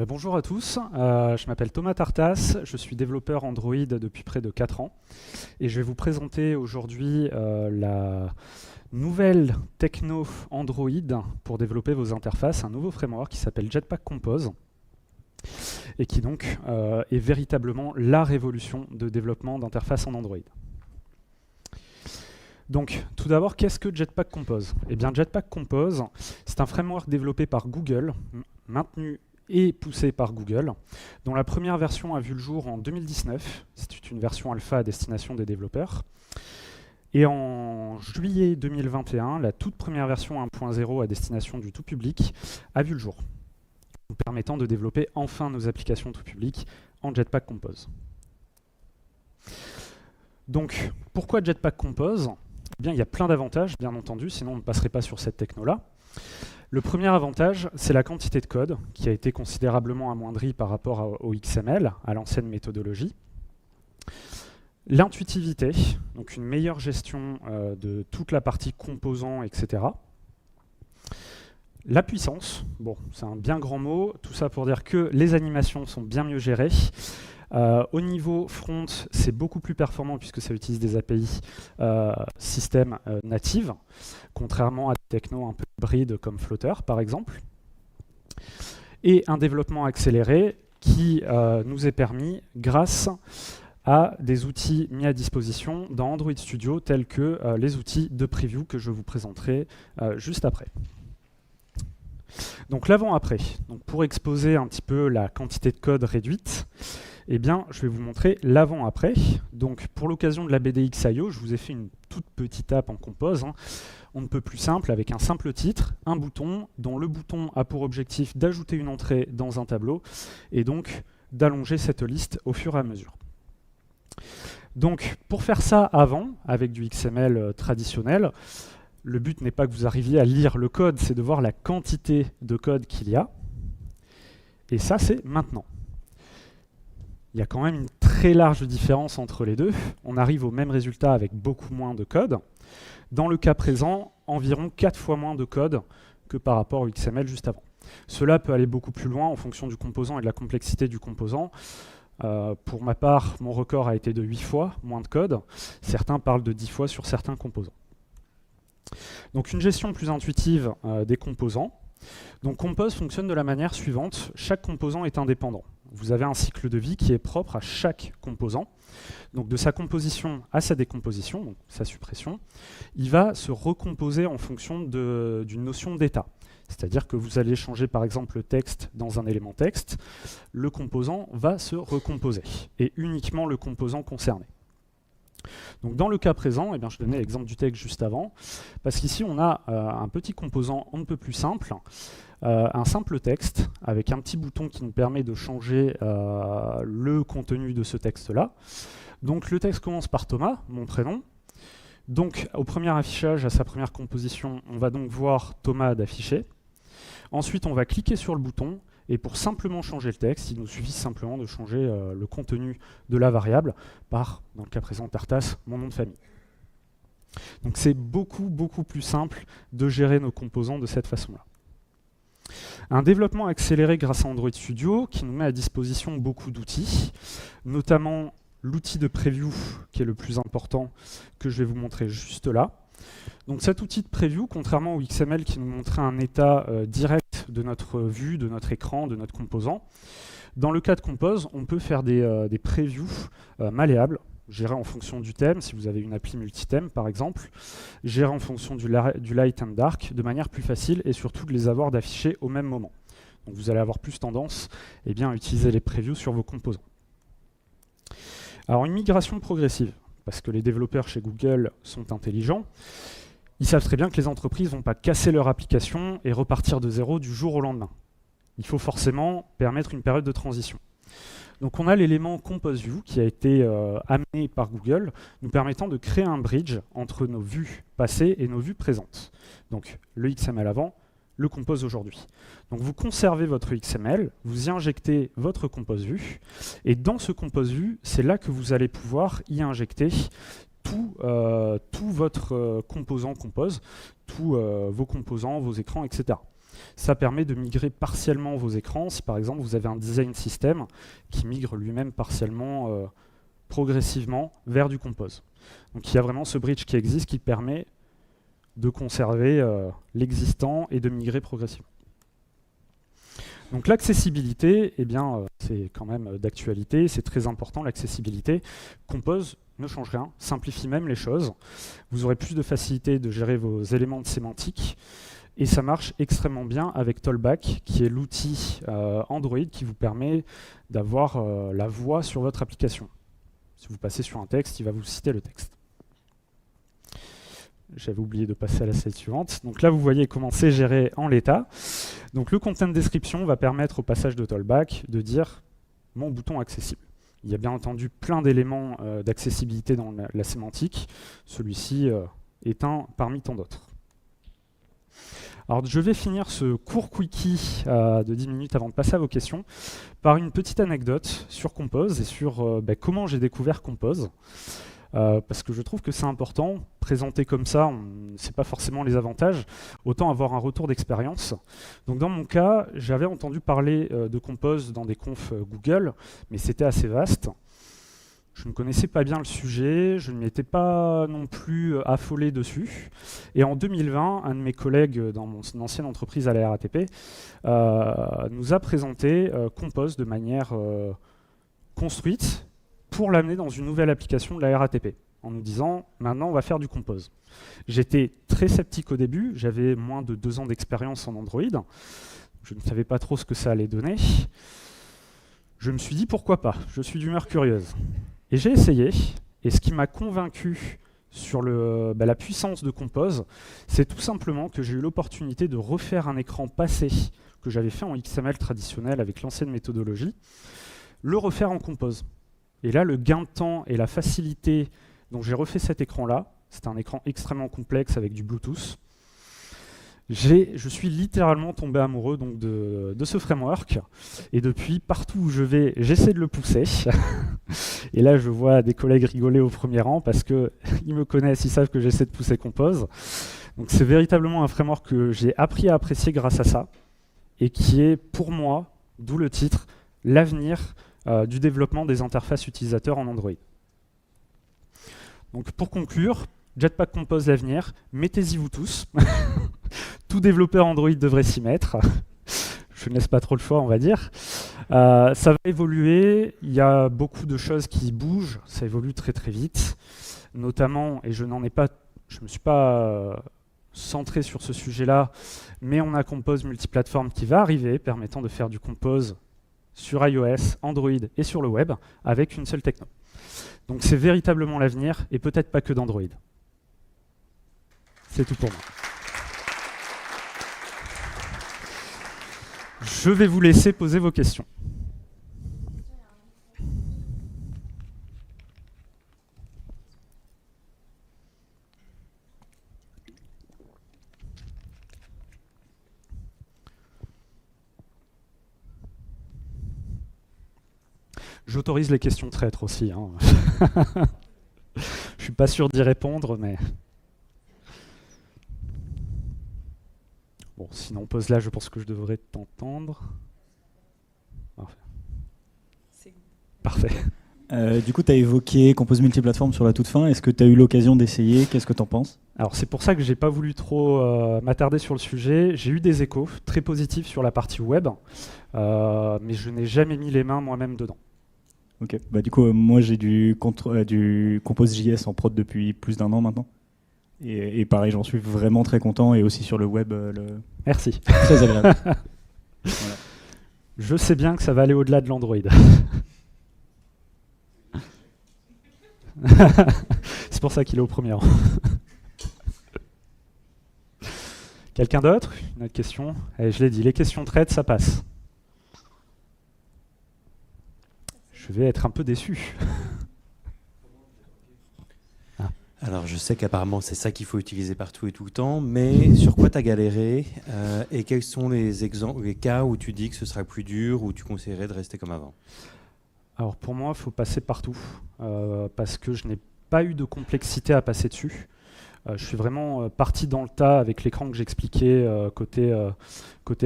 Bonjour à tous, je m'appelle Thomas Tartas, je suis développeur Android depuis près de 4 ans et je vais vous présenter aujourd'hui la nouvelle techno Android pour développer vos interfaces, un nouveau framework qui s'appelle Jetpack Compose et qui donc est véritablement la révolution de développement d'interfaces en Android. Donc, tout d'abord, qu'est-ce que Jetpack Compose? Eh bien, Jetpack Compose, c'est un framework développé par Google, maintenu et poussé par Google, dont la première version a vu le jour en 2019. C'est une version alpha à destination des développeurs. Et en juillet 2021, la toute première version 1.0 à destination du tout public a vu le jour, nous permettant de développer enfin nos applications tout public en Jetpack Compose. Donc, pourquoi Jetpack Compose? Eh bien, il y a plein d'avantages, bien entendu, sinon on ne passerait pas sur cette techno-là. Le premier avantage, c'est la quantité de code, qui a été considérablement amoindrie par rapport au XML, à l'ancienne méthodologie. L'intuitivité, donc une meilleure gestion de toute la partie composants, etc. La puissance, bon, c'est un bien grand mot, tout ça pour dire que les animations sont bien mieux gérées. Au niveau front, c'est beaucoup plus performant puisque ça utilise des API système natives, contrairement à des technos un peu hybrides comme Flutter par exemple. Et un développement accéléré qui nous est permis grâce à des outils mis à disposition dans Android Studio tels que les outils de preview que je vous présenterai juste après. Donc l'avant-après, pour exposer un petit peu la quantité de code réduite, eh bien, je vais vous montrer l'avant-après. Donc, pour l'occasion de la BDX.io, je vous ai fait une toute petite app en Compose. On ne peut plus simple, avec un simple titre, un bouton, dont le bouton a pour objectif d'ajouter une entrée dans un tableau, et donc d'allonger cette liste au fur et à mesure. Donc, pour faire ça avant, avec du XML traditionnel, le but n'est pas que vous arriviez à lire le code, c'est de voir la quantité de code qu'il y a. Et ça, c'est maintenant. Il y a quand même une très large différence entre les deux. On arrive au même résultat avec beaucoup moins de code. Dans le cas présent, environ 4 fois moins de code que par rapport au XML juste avant. Cela peut aller beaucoup plus loin en fonction du composant et de la complexité du composant. Pour ma part, mon record a été de 8 fois moins de code. Certains parlent de 10 fois sur certains composants. Donc une gestion plus intuitive des composants. Donc Compose fonctionne de la manière suivante. Chaque composant est indépendant. Vous avez un cycle de vie qui est propre à chaque composant. Donc de sa composition à sa décomposition, donc sa suppression, il va se recomposer en fonction d'une notion d'état. C'est-à-dire que vous allez changer par exemple le texte dans un élément texte, le composant va se recomposer, et uniquement le composant concerné. Donc dans le cas présent, eh bien, je donnais l'exemple du texte juste avant, parce qu'ici on a un petit composant on ne peut plus simple, un simple texte avec un petit bouton qui nous permet de changer le contenu de ce texte-là. Donc le texte commence par Thomas, mon prénom. Donc au premier affichage, à sa première composition, on va donc voir Thomas d'afficher. Ensuite, on va cliquer sur le bouton. Et pour simplement changer le texte, il nous suffit simplement de changer le contenu de la variable par, dans le cas présent, Tartas, mon nom de famille. Donc c'est beaucoup plus simple de gérer nos composants de cette façon-là. Un développement accéléré grâce à Android Studio qui nous met à disposition beaucoup d'outils, notamment l'outil de preview qui est le plus important que je vais vous montrer juste là. Donc cet outil de preview, contrairement au XML qui nous montrait un état direct de notre vue, de notre écran, de notre composant, dans le cas de Compose, on peut faire des previews malléables, gérer en fonction du thème, si vous avez une appli multithème par exemple, gérer en fonction du light and dark, de manière plus facile et surtout de les avoir d'afficher au même moment. Donc vous allez avoir plus tendance à utiliser les previews sur vos composants. Alors une migration progressive, parce que les développeurs chez Google sont intelligents, ils savent très bien que les entreprises ne vont pas casser leur application et repartir de zéro du jour au lendemain. Il faut forcément permettre une période de transition. Donc on a l'élément Compose View qui a été amené par Google, nous permettant de créer un bridge entre nos vues passées et nos vues présentes. Donc le XML avant, le Compose aujourd'hui. Donc vous conservez votre XML, vous y injectez votre Compose View, et dans ce Compose View, c'est là que vous allez pouvoir y injecter tout votre composant Compose, tous vos composants, vos écrans, etc. Ça permet de migrer partiellement vos écrans. Si par exemple vous avez un design system qui migre lui-même partiellement, progressivement vers du Compose. Donc il y a vraiment ce bridge qui existe qui permet de conserver l'existant et de migrer progressivement. Donc l'accessibilité, eh bien, c'est quand même d'actualité, c'est très important l'accessibilité. Compose ne change rien, simplifie même les choses. Vous aurez plus de facilité de gérer vos éléments de sémantique et ça marche extrêmement bien avec Tollback, qui est l'outil Android qui vous permet d'avoir la voix sur votre application. Si vous passez sur un texte, il va vous citer le texte. J'avais oublié de passer à la slide suivante. Donc là, vous voyez comment c'est géré en l'état. Donc le content description va permettre au passage de Tollback de dire mon bouton accessible. Il y a bien entendu plein d'éléments d'accessibilité dans la sémantique. Celui-ci est un parmi tant d'autres. Alors je vais finir ce court quickie de 10 minutes avant de passer à vos questions par une petite anecdote sur Compose et sur comment j'ai découvert Compose. Parce que je trouve que c'est important, présenter comme ça, on ne sait pas forcément les avantages, autant avoir un retour d'expérience. Donc dans mon cas, j'avais entendu parler de Compose dans des confs Google, mais c'était assez vaste. Je ne connaissais pas bien le sujet, je ne m'étais pas non plus affolé dessus. Et en 2020, un de mes collègues dans mon ancienne entreprise à la RATP nous a présenté Compose de manière construite, pour l'amener dans une nouvelle application de la RATP, en nous disant « maintenant on va faire du Compose ». J'étais très sceptique au début, j'avais moins de 2 ans d'expérience en Android, je ne savais pas trop ce que ça allait donner. Je me suis dit « pourquoi pas », je suis d'humeur curieuse. Et j'ai essayé, et ce qui m'a convaincu sur la puissance de Compose, c'est tout simplement que j'ai eu l'opportunité de refaire un écran passé que j'avais fait en XML traditionnel avec l'ancienne méthodologie, le refaire en Compose. Et là, le gain de temps et la facilité dont j'ai refait cet écran-là, c'est un écran extrêmement complexe avec du Bluetooth. Je suis littéralement tombé amoureux donc, de ce framework. Et depuis, partout où je vais, j'essaie de le pousser. Et là, je vois des collègues rigoler au premier rang parce qu'ils me connaissent, ils savent que j'essaie de pousser Compose. Donc c'est véritablement un framework que j'ai appris à apprécier grâce à ça. Et qui est, pour moi, d'où le titre, l'avenir du développement des interfaces utilisateurs en Android. Donc pour conclure, Jetpack Compose l'avenir, mettez-y vous tous. Tout développeur Android devrait s'y mettre. Je ne laisse pas trop le choix, on va dire. Ça va évoluer, il y a beaucoup de choses qui bougent, ça évolue très très vite. Notamment, et je ne me suis pas centré sur ce sujet-là, mais on a Compose multiplateforme qui va arriver, permettant de faire du Compose sur iOS, Android et sur le web, avec une seule techno. Donc c'est véritablement l'avenir, et peut-être pas que d'Android. C'est tout pour moi. Je vais vous laisser poser vos questions. J'autorise les questions traîtres aussi. Hein. Je suis pas sûr d'y répondre, mais... Bon, sinon, pose là, je pense que je devrais t'entendre. Parfait. Du coup, tu as évoqué Compose multiplateforme sur la toute fin. Est-ce que tu as eu l'occasion d'essayer? Qu'est-ce que tu en penses? Alors, c'est pour ça que j'ai pas voulu trop m'attarder sur le sujet. J'ai eu des échos très positifs sur la partie web, mais je n'ai jamais mis les mains moi-même dedans. Ok. Bah, du coup, moi, j'ai du Compose JS en prod depuis plus d'1 an maintenant. Et pareil, j'en suis vraiment très content. Et aussi sur le web, Merci. très agréable. Voilà. Je sais bien que ça va aller au-delà de l'Android. C'est pour ça qu'il est au premier rang. Quelqu'un d'autre? Une autre question? Allez, je l'ai dit, les questions traites, ça passe. Je vais être un peu déçu. Alors, je sais qu'apparemment, c'est ça qu'il faut utiliser partout et tout le temps, mais sur quoi tu as galéré et quels sont les cas où tu dis que ce sera plus dur, ou tu conseillerais de rester comme avant? Alors pour moi, il faut passer partout, parce que je n'ai pas eu de complexité à passer dessus. Je suis vraiment parti dans le tas avec l'écran que j'expliquais côté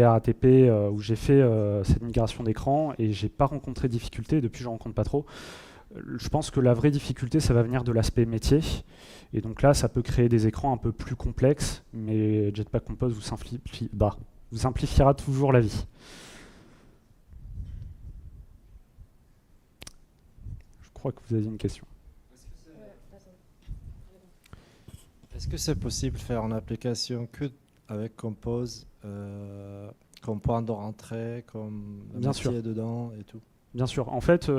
RATP où j'ai fait cette migration d'écran et j'ai pas rencontré de difficulté. Depuis, je rencontre pas trop. Je pense que la vraie difficulté, ça va venir de l'aspect métier. Et donc là, ça peut créer des écrans un peu plus complexes, mais Jetpack Compose vous simplifiera toujours la vie. Je crois que vous aviez une question. Est-ce que c'est possible de faire une application que avec Compose, comme point de rentrée, comme Bien sûr. dedans et tout? Bien sûr. En fait,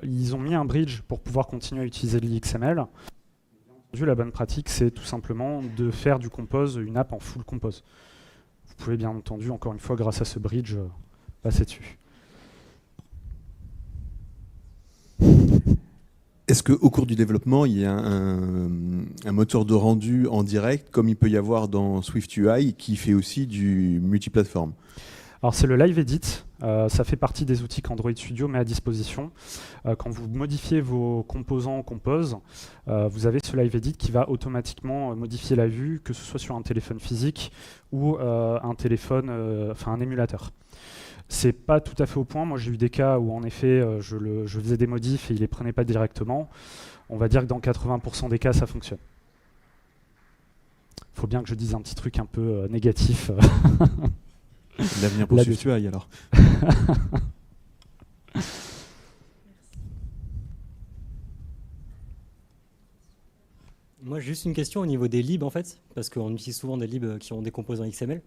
ils ont mis un bridge pour pouvoir continuer à utiliser l'XML. La bonne pratique, c'est tout simplement de faire du Compose une app en full Compose. Vous pouvez bien entendu, encore une fois, grâce à ce bridge, passer dessus. Est-ce qu'au cours du développement, il y a un moteur de rendu en direct, comme il peut y avoir dans SwiftUI, qui fait aussi du multiplateforme? Alors c'est le Live Edit, ça fait partie des outils qu'Android Studio met à disposition. Quand vous modifiez vos composants en Compose, vous avez ce Live Edit qui va automatiquement modifier la vue, que ce soit sur un téléphone physique ou un téléphone, un émulateur. C'est pas tout à fait au point. Moi j'ai eu des cas où en effet je faisais des modifs et il les prenait pas directement. On va dire que dans 80% des cas ça fonctionne. Il faut bien que je dise un petit truc un peu négatif. L'avenir pour SwiftUI alors. Moi, juste une question au niveau des libs, en fait, parce qu'on utilise souvent des libs qui ont des composants XML.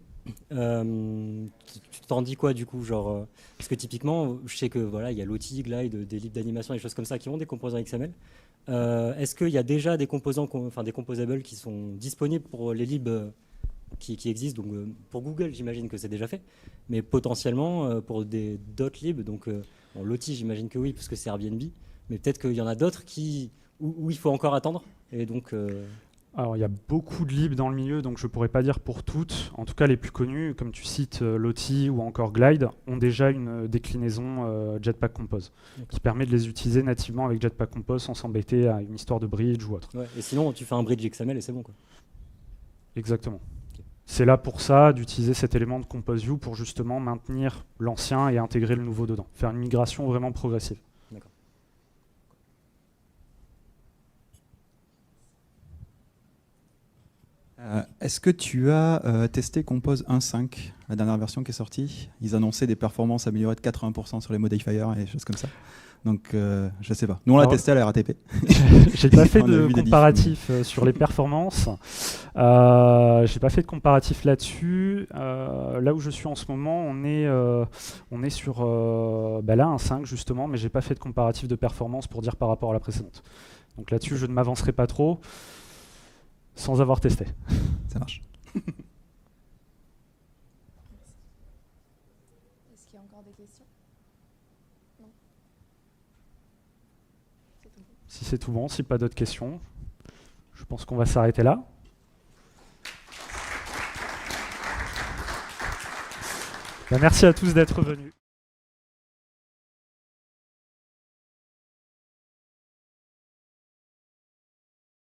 Tu t'en dis quoi, du coup, genre, parce que typiquement, je sais que voilà, il y a Lottie, Glide, des libs d'animation, des choses comme ça qui ont des composants XML. Est-ce qu'il y a déjà des composants, des composables qui sont disponibles pour les libs qui existent? Donc, pour Google, j'imagine que c'est déjà fait, mais potentiellement pour d'autres libs, donc Lottie, j'imagine que oui, parce que c'est Airbnb, mais peut-être qu'il y en a d'autres où il faut encore attendre. Et donc, alors il y a beaucoup de libs dans le milieu, donc je ne pourrais pas dire pour toutes. En tout cas, les plus connus, comme tu cites Lottie ou encore Glide, ont déjà une déclinaison Jetpack Compose qui permet de les utiliser nativement avec Jetpack Compose sans s'embêter à une histoire de bridge ou autre. Ouais, et sinon, tu fais un bridge XML et c'est bon, quoi. Exactement. Okay. C'est là pour ça d'utiliser cet élément de Compose View pour justement maintenir l'ancien et intégrer le nouveau dedans. Faire une migration vraiment progressive. Est-ce que tu as testé Compose 1.5, la dernière version qui est sortie? Ils annonçaient des performances améliorées de 80% sur les modifiers et des choses comme ça. Donc, je sais pas. Nous, on l'a testé à la RATP. J'ai pas fait de comparatif sur les performances. J'ai pas fait de comparatif là-dessus. Là où je suis en ce moment, on est sur là, un 5 justement, mais j'ai pas fait de comparatif de performance pour dire par rapport à la précédente. Donc là-dessus, je ne m'avancerai pas trop. Sans avoir testé. Ça marche. Est-ce qu'il y a encore des questions? Non. C'est tout bon. Si c'est tout bon, si pas d'autres questions, je pense qu'on va s'arrêter là. Merci à tous d'être venus.